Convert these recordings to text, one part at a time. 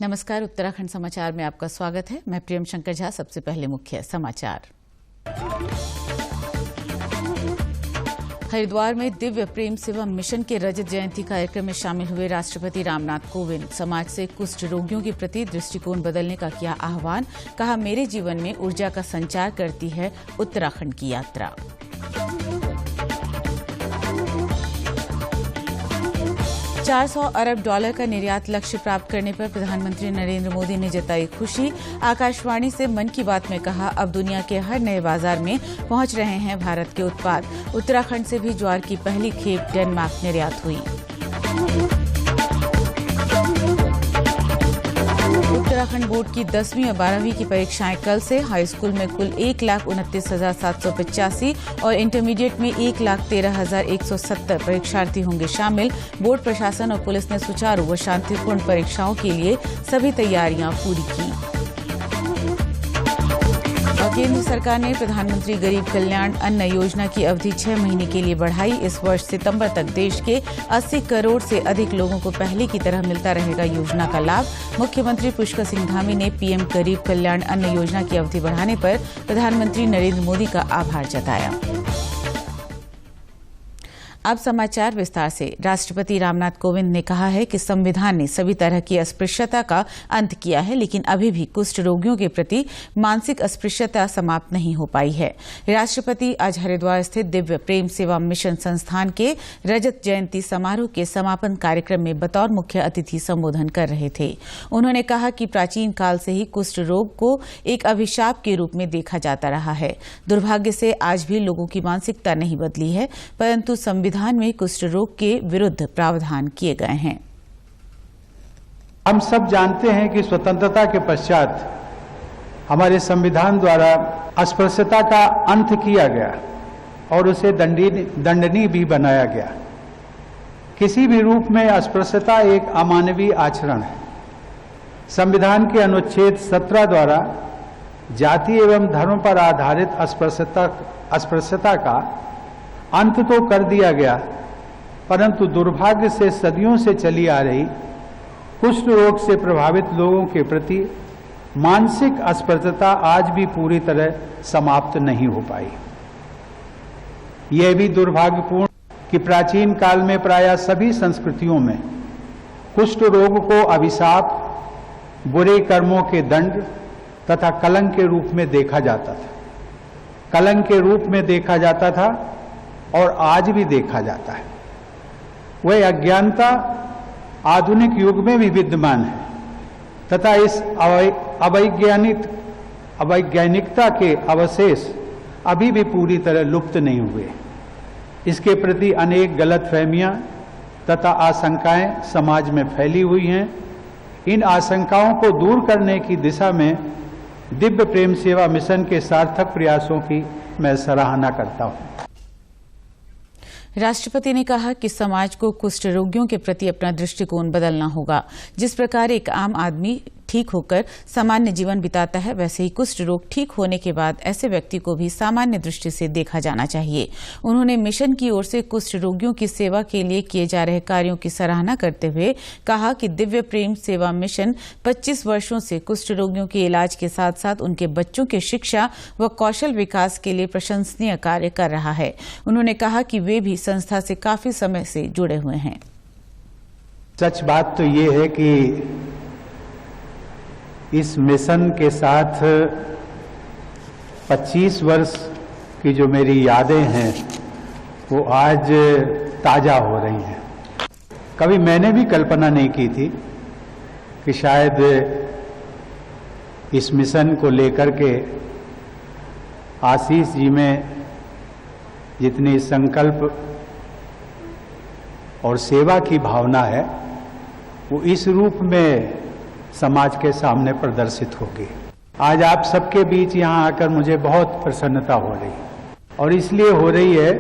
नमस्कार, उत्तराखंड समाचार में आपका स्वागत है। मैं प्रियम शंकर झा। सबसे पहले मुख्य समाचार। हरिद्वार में दिव्य प्रेम सेवा मिशन के रजत जयंती कार्यक्रम में शामिल हुए राष्ट्रपति रामनाथ कोविंद। समाज से कुष्ठ रोगियों के प्रति दृष्टिकोण बदलने का किया आह्वान। कहा, मेरे जीवन में ऊर्जा का संचार करती है उत्तराखंड की यात्रा। $400 अरब का निर्यात लक्ष्य प्राप्त करने पर प्रधानमंत्री नरेंद्र मोदी ने जताई खुशी। आकाशवाणी से मन की बात में कहा, अब दुनिया के हर नए बाजार में पहुंच रहे हैं भारत के उत्पाद। उत्तराखंड से भी ज्वार की पहली खेप डेनमार्क निर्यात हुई। उत्तराखंड बोर्ड की 10वीं और 12वीं की परीक्षाएं कल से। हाई स्कूल में कुल 1,29,785 और इंटरमीडिएट में 1,13,170 परीक्षार्थी होंगे शामिल। बोर्ड प्रशासन और पुलिस ने सुचारू व शांतिपूर्ण परीक्षाओं के लिए सभी तैयारियां पूरी की। केंद्र सरकार ने प्रधानमंत्री गरीब कल्याण अन्न योजना की अवधि 6 महीने के लिए बढ़ाई। इस वर्ष सितंबर तक देश के 80 करोड़ से अधिक लोगों को पहले की तरह मिलता रहेगा योजना का लाभ। मुख्यमंत्री पुष्कर सिंह धामी ने पीएम गरीब कल्याण अन्न योजना की अवधि बढ़ाने पर प्रधानमंत्री नरेंद्र मोदी का आभार जताया। अब समाचार विस्तार से। राष्ट्रपति रामनाथ कोविंद ने कहा है कि संविधान ने सभी तरह की अस्पृश्यता का अंत किया है, लेकिन अभी भी कुष्ठ रोगियों के प्रति मानसिक अस्पृश्यता समाप्त नहीं हो पाई है। राष्ट्रपति आज हरिद्वार स्थित दिव्य प्रेम सेवा मिशन संस्थान के रजत जयंती समारोह के समापन कार्यक्रम में बतौर मुख्य अतिथि संबोधन कर रहे थे। उन्होंने कहा कि प्राचीन काल से ही कुष्ठ रोग को एक अभिशाप के रूप में देखा जाता रहा है। दुर्भाग्य से आज भी लोगों की मानसिकता नहीं बदली है, परंतु संविधान में कुष्ठ रोग के विरुद्ध प्रावधान किए गए हैं। हम सब जानते हैं कि स्वतंत्रता के पश्चात हमारे संविधान द्वारा अस्पृश्यता का अंत किया गया और उसे दंडनीय भी बनाया गया। किसी भी रूप में अस्पृश्यता एक अमानवीय आचरण है। संविधान के अनुच्छेद 17 द्वारा जाति एवं धर्म पर आधारित अस्पृश्यता का अंत तो कर दिया गया, परंतु दुर्भाग्य से सदियों से चली आ रही कुष्ठ रोग से प्रभावित लोगों के प्रति मानसिक अस्पृश्यता आज भी पूरी तरह समाप्त नहीं हो पाई। यह भी दुर्भाग्यपूर्ण कि प्राचीन काल में प्रायः सभी संस्कृतियों में कुष्ठ रोग को अभिशाप, बुरे कर्मों के दंड तथा कलंक के रूप में देखा जाता था। कलंक के रूप में देखा जाता था और आज भी देखा जाता है। वह अज्ञानता आधुनिक युग में भी विद्यमान है तथा इस अवैज्ञानिकता के अवशेष अभी भी पूरी तरह लुप्त नहीं हुए। इसके प्रति अनेक गलतफहमियां तथा आशंकाएं समाज में फैली हुई हैं। इन आशंकाओं को दूर करने की दिशा में दिव्य प्रेम सेवा मिशन के सार्थक प्रयासों की मैं सराहना करता हूं। राष्ट्रपति ने कहा कि समाज को कुष्ठ रोगियों के प्रति अपना दृष्टिकोण बदलना होगा। जिस प्रकार एक आम आदमी ठीक होकर सामान्य जीवन बिताता है, वैसे ही कुष्ठ रोग ठीक होने के बाद ऐसे व्यक्ति को भी सामान्य दृष्टि से देखा जाना चाहिए। उन्होंने मिशन की ओर से कुष्ठ रोगियों की सेवा के लिए किए जा रहे कार्यों की सराहना करते हुए कहा कि दिव्य प्रेम सेवा मिशन 25 वर्षों से कुष्ठ रोगियों के इलाज के साथ साथ उनके बच्चों की शिक्षा व कौशल विकास के लिए प्रशंसनीय कार्य कर रहा है। उन्होंने कहा कि वे भी संस्था से काफी समय से जुड़े हुए हैं। सच बात तो ये है कि इस मिशन के साथ 25 वर्ष की जो मेरी यादें हैं वो आज ताजा हो रही हैं। कभी मैंने भी कल्पना नहीं की थी कि शायद इस मिशन को लेकर के आशीष जी में जितनी संकल्प और सेवा की भावना है वो इस रूप में समाज के सामने प्रदर्शित होगी। आज आप सबके बीच यहाँ आकर मुझे बहुत प्रसन्नता हो रही है और इसलिए हो रही है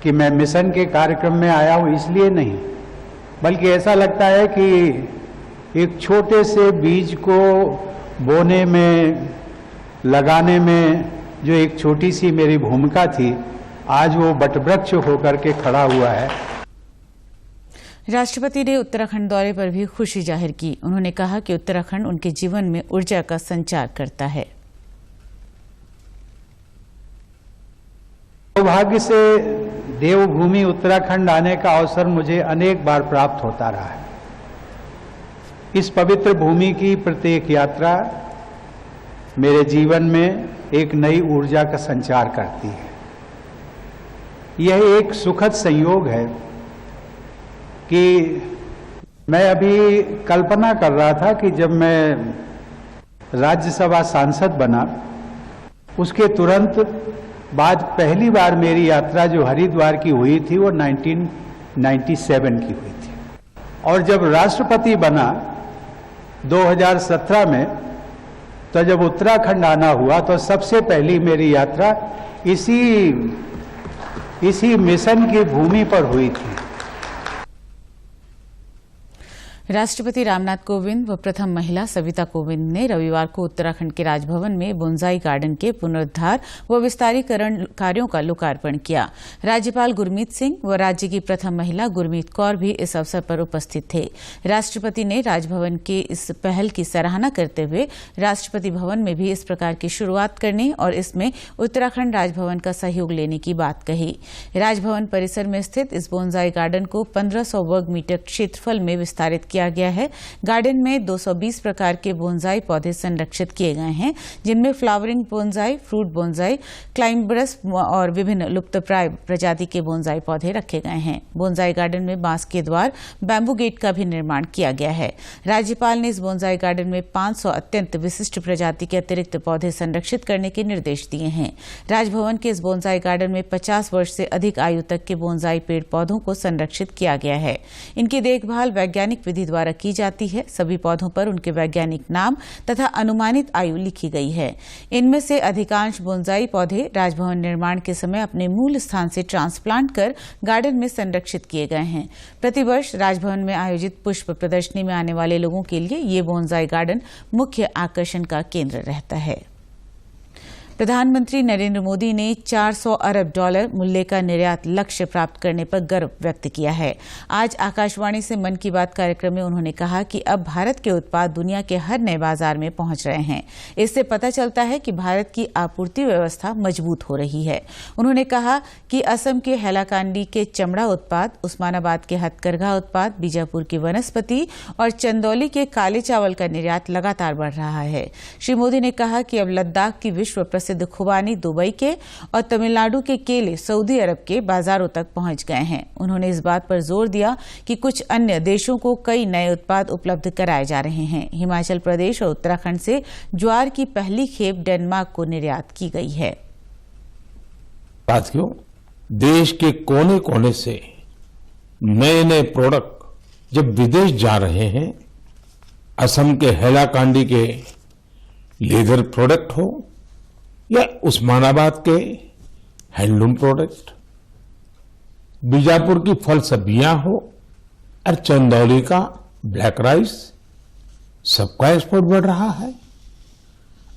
कि मैं मिशन के कार्यक्रम में आया हूँ इसलिए नहीं, बल्कि ऐसा लगता है कि एक छोटे से बीज को बोने में, लगाने में जो एक छोटी सी मेरी भूमिका थी, आज वो वटवृक्ष होकर के खड़ा हुआ है। राष्ट्रपति ने उत्तराखंड दौरे पर भी खुशी जाहिर की। उन्होंने कहा कि उत्तराखंड उनके जीवन में ऊर्जा का संचार करता है। सौभाग्य से देवभूमि उत्तराखंड आने का अवसर मुझे अनेक बार प्राप्त होता रहा है। इस पवित्र भूमि की प्रत्येक यात्रा मेरे जीवन में एक नई ऊर्जा का संचार करती है। यह एक सुखद संयोग है कि मैं अभी कल्पना कर रहा था कि जब मैं राज्यसभा सांसद बना उसके तुरंत बाद पहली बार मेरी यात्रा जो हरिद्वार की हुई थी वो 1997 की हुई थी, और जब राष्ट्रपति बना 2017 में, तो जब उत्तराखंड आना हुआ तो सबसे पहली मेरी यात्रा इसी मिशन की भूमि पर हुई थी। राष्ट्रपति रामनाथ कोविंद व प्रथम महिला सविता कोविंद ने रविवार को उत्तराखंड के राजभवन में बोंसाई गार्डन के पुनरुद्धार व विस्तारीकरण कार्यों का लोकार्पण किया। राज्यपाल गुरमीत सिंह व राज्य की प्रथम महिला गुरमीत कौर भी इस अवसर पर उपस्थित थे। राष्ट्रपति ने राजभवन के इस पहल की सराहना करते हुए राष्ट्रपति भवन में भी इस प्रकार की शुरुआत करने और इसमें उत्तराखंड राजभवन का सहयोग लेने की बात कही। राजभवन परिसर में स्थित इस बोंसाई गार्डन को 1500 वर्ग मीटर क्षेत्रफल में विस्तारित किया गया है। गार्डन में 220 प्रकार के बोंसाई पौधे संरक्षित किए गए हैं, जिनमें फ्लावरिंग बोंसाई, फ्रूट बोंसाई, क्लाइम्बरस और विभिन्न लुप्तप्राय प्रजाति के बोंसाई पौधे रखे गए हैं। बोंसाई गार्डन में बांस के द्वार, बैम्बू गेट का भी निर्माण किया गया है। राज्यपाल ने इस बोंसाई गार्डन में 500 अत्यंत विशिष्ट प्रजाति के अतिरिक्त पौधे संरक्षित करने के निर्देश दिए हैं। राजभवन के इस बोंसाई गार्डन में 50 वर्ष से अधिक आयु तक के बोंसाई पेड़ पौधों को संरक्षित किया गया है। इनकी देखभाल वैज्ञानिक विधि द्वारा की जाती है। सभी पौधों पर उनके वैज्ञानिक नाम तथा अनुमानित आयु लिखी गई है। इनमें से अधिकांश बोंसाई पौधे राजभवन निर्माण के समय अपने मूल स्थान से ट्रांसप्लांट कर गार्डन में संरक्षित किए गए हैं। प्रतिवर्ष राजभवन में आयोजित पुष्प प्रदर्शनी में आने वाले लोगों के लिए ये बोंसाई गार्डन मुख्य आकर्षण का केंद्र रहता है। प्रधानमंत्री नरेंद्र मोदी ने $400 अरब मूल्य का निर्यात लक्ष्य प्राप्त करने पर गर्व व्यक्त किया है। आज आकाशवाणी से मन की बात कार्यक्रम में उन्होंने कहा कि अब भारत के उत्पाद दुनिया के हर नए बाजार में पहुंच रहे हैं। इससे पता चलता है कि भारत की आपूर्ति व्यवस्था मजबूत हो रही है। उन्होंने कहा कि असम के हैलाकांडी के चमड़ा उत्पाद, उस्मानाबाद के हथकरघा उत्पाद, बीजापुर की वनस्पति और चंदौली के काले चावल का निर्यात लगातार बढ़ रहा है। श्री मोदी ने कहा कि अब लद्दाख की विश्व प्रसिद्ध खुबानी दुबई के और तमिलनाडु के केले सऊदी अरब के बाजारों तक पहुंच गए हैं। उन्होंने इस बात पर जोर दिया कि कुछ अन्य देशों को कई नए उत्पाद उपलब्ध कराए जा रहे हैं। हिमाचल प्रदेश और उत्तराखंड से ज्वार की पहली खेप डेनमार्क को निर्यात की गई है। साथियों, देश के कोने कोने से नए नए प्रोडक्ट जब विदेश जा रहे हैं, असम के हैलाकांडी के लेदर प्रोडक्ट हो या उस्मानाबाद के हैंडलूम प्रोडक्ट, बीजापुर की फल सब्जियां हो और चंदौली का ब्लैक राइस, सबका एक्सपोर्ट बढ़ रहा है।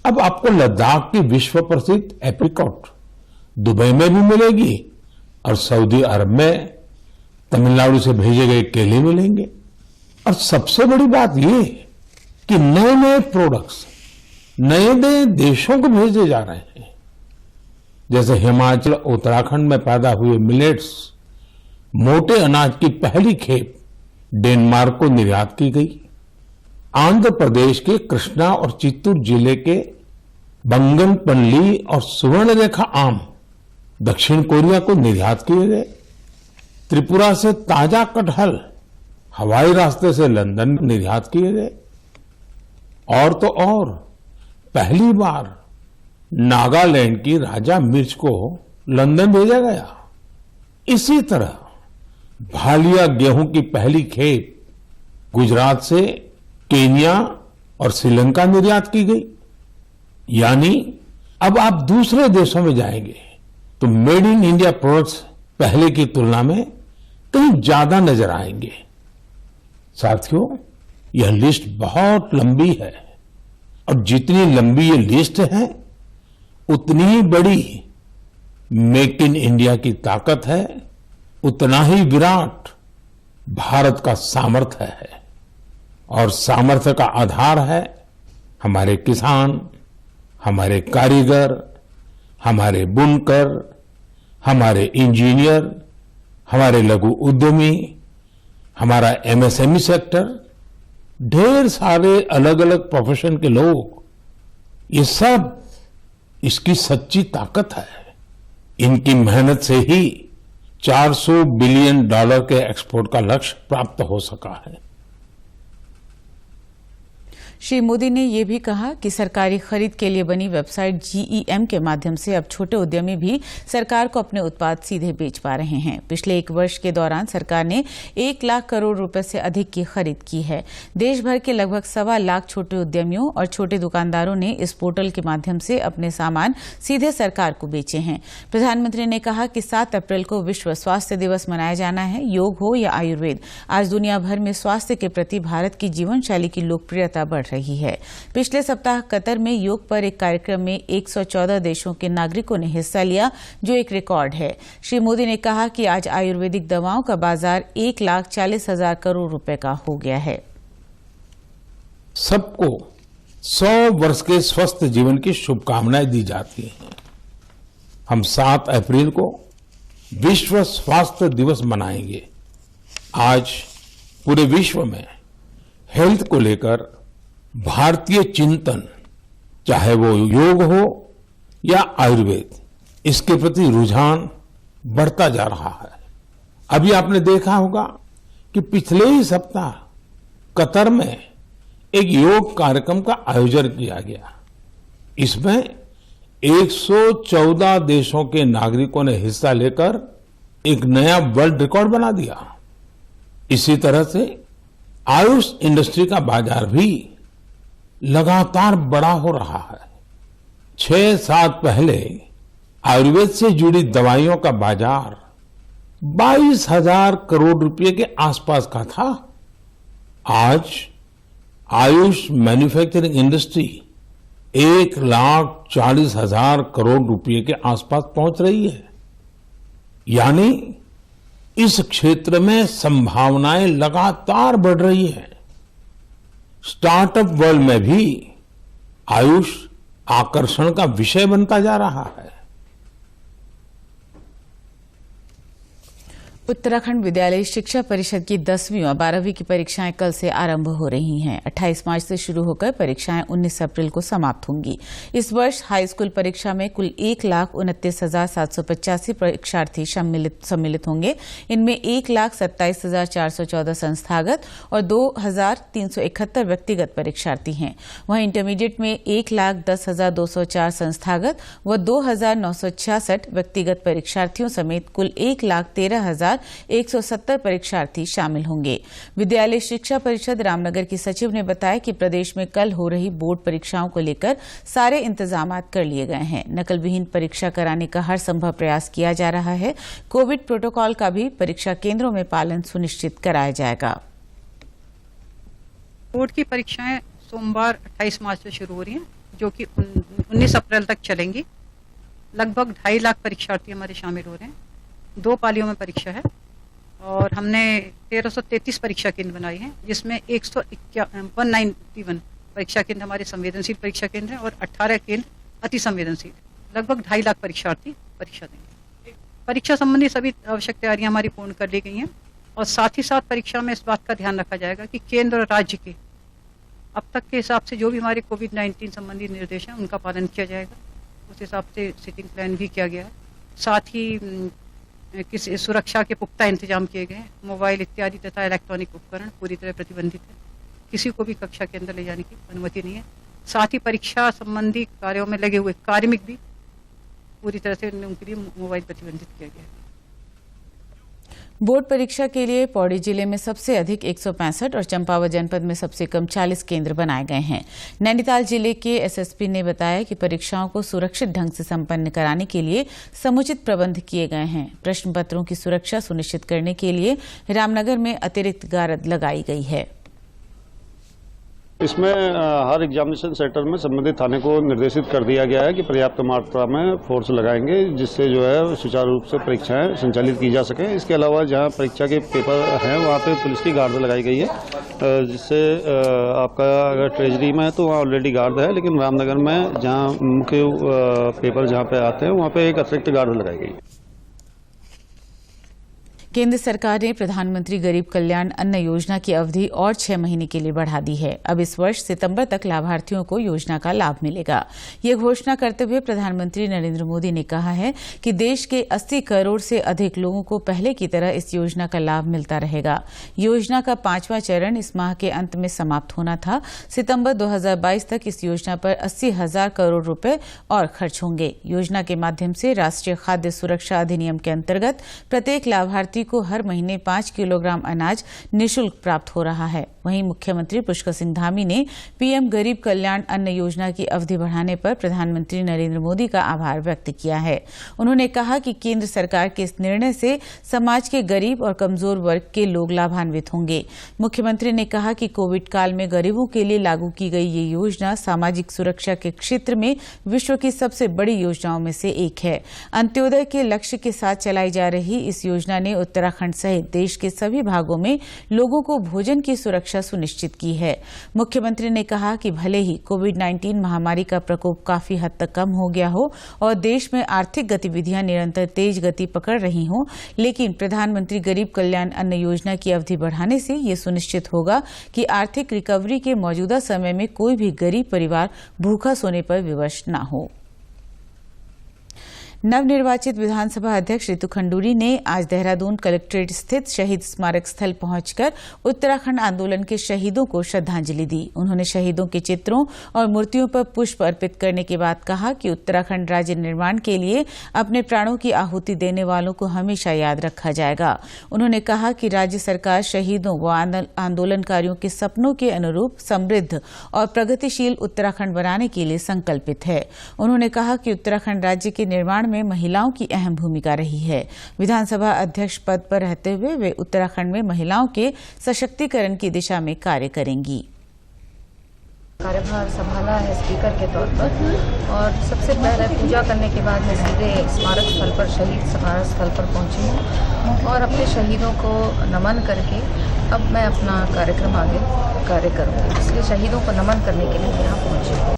अब आपको लद्दाख की विश्व प्रसिद्ध एप्रिकॉट दुबई में भी मिलेगी और सऊदी अरब में तमिलनाडु से भेजे गए केले मिलेंगे। और सबसे बड़ी बात ये कि नए नए प्रोडक्ट्स नए नए देशों को भेजे जा रहे हैं। जैसे हिमाचल, उत्तराखंड में पैदा हुए मिलेट्स, मोटे अनाज की पहली खेप डेनमार्क को निर्यात की गई। आंध्र प्रदेश के कृष्णा और चित्तूर जिले के बंगनपल्ली और सुवर्णरेखा आम दक्षिण कोरिया को निर्यात किए गए। त्रिपुरा से ताजा कटहल हवाई रास्ते से लंदन निर्यात किए गए। और तो और पहली बार नागालैंड की राजा मिर्च को लंदन भेजा गया। इसी तरह भालिया गेहूं की पहली खेप गुजरात से केन्या और श्रीलंका निर्यात की गई। यानी अब आप दूसरे देशों में जाएंगे तो मेड इन इंडिया प्रोडक्ट्स पहले की तुलना में कहीं ज्यादा नजर आएंगे। साथियों, यह लिस्ट बहुत लंबी है और जितनी लंबी ये लिस्ट है उतनी ही बड़ी मेक इन इंडिया की ताकत है, उतना ही विराट भारत का सामर्थ्य है और सामर्थ्य का आधार है हमारे किसान, हमारे कारीगर, हमारे बुनकर, हमारे इंजीनियर, हमारे लघु उद्यमी, हमारा एमएसएमई सेक्टर, ढेर सारे अलग अलग प्रोफेशन के लोग, ये सब इसकी सच्ची ताकत है। इनकी मेहनत से ही $400 बिलियन के एक्सपोर्ट का लक्ष्य प्राप्त हो सका है। श्री मोदी ने ये भी कहा कि सरकारी खरीद के लिए बनी वेबसाइट GeM के माध्यम से अब छोटे उद्यमी भी सरकार को अपने उत्पाद सीधे बेच पा रहे हैं। पिछले 1 वर्ष के दौरान सरकार ने 1 लाख करोड़ रुपए से अधिक की खरीद की है। देश भर के लगभग 1.25 लाख छोटे उद्यमियों और छोटे दुकानदारों ने इस पोर्टल के माध्यम से अपने सामान सीधे सरकार को बेचे हैं। प्रधानमंत्री ने कहा कि 7 अप्रैल को विश्व स्वास्थ्य दिवस मनाया जाना है। योग हो या आयुर्वेद, आज दुनिया भर में स्वास्थ्य के प्रति भारत की जीवन शैली की लोकप्रियता बढ़ रही है। पिछले सप्ताह कतर में योग पर एक कार्यक्रम में 114 देशों के नागरिकों ने हिस्सा लिया, जो एक रिकॉर्ड है। श्री मोदी ने कहा कि आज आयुर्वेदिक दवाओं का बाजार 1,40,000 करोड़ रुपए का हो गया है। सबको 100 वर्ष के स्वस्थ जीवन की शुभकामनाएं दी जाती हैं। हम 7 अप्रैल को विश्व स्वास्थ्य दिवस मनाएंगे। आज पूरे विश्व में हेल्थ को लेकर भारतीय चिंतन, चाहे वो योग हो या आयुर्वेद, इसके प्रति रुझान बढ़ता जा रहा है। अभी आपने देखा होगा कि पिछले ही सप्ताह कतर में एक योग कार्यक्रम का आयोजन किया गया। इसमें 114 देशों के नागरिकों ने हिस्सा लेकर एक नया वर्ल्ड रिकॉर्ड बना दिया। इसी तरह से आयुष इंडस्ट्री का बाजार भी लगातार बड़ा हो रहा है। 6 साल पहले आयुर्वेद से जुड़ी दवाइयों का बाजार 22,000 करोड़ रुपए के आसपास का था। आज आयुष मैन्युफैक्चरिंग इंडस्ट्री 1,40,000 करोड़ रुपए के आसपास पहुंच रही है। यानी इस क्षेत्र में संभावनाएं लगातार बढ़ रही हैं। स्टार्टअप वर्ल्ड में भी आयुष आकर्षण का विषय बनता जा रहा है। उत्तराखंड विद्यालय शिक्षा परिषद की 10वीं और 12वीं की परीक्षाएं कल से आरंभ हो रही हैं। 28 मार्च से शुरू होकर परीक्षाएं 19 अप्रैल को समाप्त होंगी। इस वर्ष हाई स्कूल परीक्षा में कुल 1,29,785 परीक्षार्थी सम्मिलित होंगे। इनमें 1,27,414 संस्थागत और 2,371 व्यक्तिगत परीक्षार्थी हैं। वहीं इंटरमीडिएट में 1,10,204 संस्थागत व 2,966 व्यक्तिगत परीक्षार्थियों समेत कुल 1,13,170 परीक्षार्थी शामिल होंगे। विद्यालय शिक्षा परिषद रामनगर की सचिव ने बताया कि प्रदेश में कल हो रही बोर्ड परीक्षाओं को लेकर सारे इंतजाम कर लिए गए हैं। नकल विहीन परीक्षा कराने का हर संभव प्रयास किया जा रहा है। कोविड प्रोटोकॉल का भी परीक्षा केंद्रों में पालन सुनिश्चित कराया जाएगा। बोर्ड की परीक्षाएं सोमवार 28 मार्च से शुरू हो रही हैं, जो कि 19 अप्रैल तक चलेंगी। लगभग 2.5 लाख परीक्षार्थी हमारे शामिल हो रहे हैं। 2 पालियों में परीक्षा है और हमने 1333 परीक्षा केंद्र बनाए हैं, जिसमें 191 परीक्षा केंद्र हमारे संवेदनशील परीक्षा केंद्र हैं और 18 केंद्र अति संवेदनशील। लगभग 2.5 लाख परीक्षार्थी परीक्षा देंगे। परीक्षा संबंधी सभी आवश्यक तैयारियां हमारी पूर्ण कर ली गई हैं और साथ ही साथ परीक्षा में इस बात का ध्यान रखा जाएगा कि केंद्र और राज्य के अब तक के हिसाब से जो भी हमारे कोविड-19 संबंधी निर्देश हैं उनका पालन किया जाएगा। उस हिसाब से सिटिंग प्लान भी किया गया है। साथ ही किसी सुरक्षा के पुख्ता इंतजाम किए गए हैं। मोबाइल इत्यादि तथा इलेक्ट्रॉनिक उपकरण पूरी तरह प्रतिबंधित है। किसी को भी कक्षा के अंदर ले जाने की अनुमति नहीं है। साथ ही परीक्षा संबंधी कार्यों में लगे हुए कार्मिक भी पूरी तरह से उनके लिए मोबाइल प्रतिबंधित किया गया है। बोर्ड परीक्षा के लिए पौड़ी जिले में सबसे अधिक 165 और चंपावत जनपद में सबसे कम 40 केंद्र बनाए गए हैं। नैनीताल जिले के एसएसपी ने बताया कि परीक्षाओं को सुरक्षित ढंग से संपन्न कराने के लिए समुचित प्रबंध किए गए हैं। प्रश्न पत्रों की सुरक्षा सुनिश्चित करने के लिए रामनगर में अतिरिक्त गारद लगाई गई है। इसमें हर एग्जामिनेशन सेंटर में संबंधित थाने को निर्देशित कर दिया गया है कि पर्याप्त मात्रा में फोर्स लगाएंगे, जिससे जो है सुचारू रूप से परीक्षाएं संचालित की जा सके। इसके अलावा जहां परीक्षा के पेपर हैं वहां पे पुलिस की गार्ड लगाई गई है, जिससे आपका अगर ट्रेजरी में है तो वहाँ ऑलरेडी गार्ड है, लेकिन रामनगर में जहाँ मुख्य पेपर जहाँ पे आते हैं वहाँ पे एक अतिरिक्त गार्ड लगाई गई है। केंद्र सरकार ने प्रधानमंत्री गरीब कल्याण अन्न योजना की अवधि और 6 महीने के लिए बढ़ा दी है। अब इस वर्ष सितंबर तक लाभार्थियों को योजना का लाभ मिलेगा। ये घोषणा करते हुए प्रधानमंत्री नरेंद्र मोदी ने कहा है कि देश के 80 करोड़ से अधिक लोगों को पहले की तरह इस योजना का लाभ मिलता रहेगा। योजना का 5वां चरण इस माह के अंत में समाप्त होना था। सितंबर 2022 तक इस योजना पर 80,000 करोड़ रुपए और खर्च होंगे। योजना के माध्यम से राष्ट्रीय खाद्य सुरक्षा अधिनियम के अंतर्गत प्रत्येक लाभार्थी को हर महीने 5 किलोग्राम अनाज निःशुल्क प्राप्त हो रहा है। वहीं मुख्यमंत्री पुष्कर सिंह धामी ने पीएम गरीब कल्याण अन्न योजना की अवधि बढ़ाने पर प्रधानमंत्री नरेंद्र मोदी का आभार व्यक्त किया है। उन्होंने कहा कि केंद्र सरकार के इस निर्णय से समाज के गरीब और कमजोर वर्ग के लोग लाभान्वित होंगे। मुख्यमंत्री ने कहा कि कोविड काल में गरीबों के लिए लागू की गई ये योजना सामाजिक सुरक्षा के क्षेत्र में विश्व की सबसे बड़ी योजनाओं में से एक है। अंत्योदय के लक्ष्य के साथ चलाई जा रही इस योजना ने उत्तराखंड सहित देश के सभी भागों में लोगों को भोजन की सुरक्षा सुनिश्चित की है। मुख्यमंत्री ने कहा कि भले ही कोविड-19 महामारी का प्रकोप काफी हद तक कम हो गया हो और देश में आर्थिक गतिविधियां निरंतर तेज गति पकड़ रही हों, लेकिन प्रधानमंत्री गरीब कल्याण अन्न योजना की अवधि बढ़ाने से ये सुनिश्चित होगा कि आर्थिक रिकवरी के मौजूदा समय में कोई भी गरीब परिवार भूखा सोने पर विवश न हो। नवनिर्वाचित विधानसभा अध्यक्ष रितु खंडूरी ने आज देहरादून कलेक्ट्रेट स्थित शहीद स्मारक स्थल पहुंचकर उत्तराखंड आंदोलन के शहीदों को श्रद्धांजलि दी। उन्होंने शहीदों के चित्रों और मूर्तियों पर पुष्प अर्पित करने के बाद कहा कि उत्तराखंड राज्य निर्माण के लिए अपने प्राणों की आहुति देने वालों को हमेशा याद रखा जाएगा। उन्होंने कहा कि राज्य सरकार शहीदों व आंदोलनकारियों के सपनों के अनुरूप समृद्ध और प्रगतिशील उत्तराखंड बनाने के लिए संकल्पित है। उन्होंने कहा कि उत्तराखंड राज्य के निर्माण में महिलाओं की अहम भूमिका रही है। विधानसभा अध्यक्ष पद पर रहते हुए वे उत्तराखंड में महिलाओं के सशक्तिकरण की दिशा में कार्य करेंगी। कार्यभार संभाला है स्पीकर के तौर पर और सबसे पहले पूजा करने के बाद मैं सीधे स्मारक स्थल पर शहीद स्मारक स्थल पर पहुंची हूँ और अपने शहीदों को नमन करके अब मैं अपना कार्यक्रम आगे कार्य करूँगी। इसलिए शहीदों को नमन करने के लिए यहाँ पहुंची हूँ।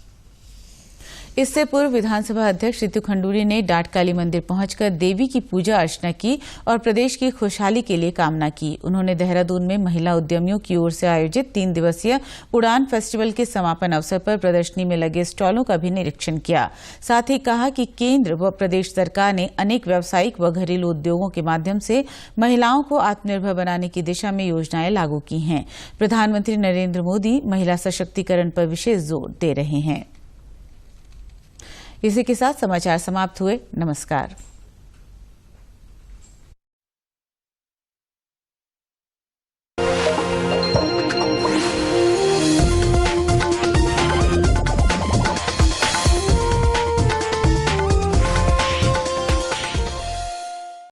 इससे पूर्व विधानसभा अध्यक्ष रितु खंडूरी ने डाटकाली मंदिर पहुंचकर देवी की पूजा अर्चना की और प्रदेश की खुशहाली के लिए कामना की। उन्होंने देहरादून में महिला उद्यमियों की ओर से आयोजित 3 दिवसीय उड़ान फेस्टिवल के समापन अवसर पर प्रदर्शनी में लगे स्टॉलों का भी निरीक्षण किया। साथ ही कहा कि केंद्र व प्रदेश सरकार ने अनेक व्यावसायिक व घरेलू उद्योगों के माध्यम से महिलाओं को आत्मनिर्भर बनाने की दिशा में योजनाएं लागू की हैं। प्रधानमंत्री नरेंद्र मोदी महिला सशक्तिकरण पर विशेष जोर दे रहे हैं। इसी के साथ समाचार समाप्त हुए। नमस्कार।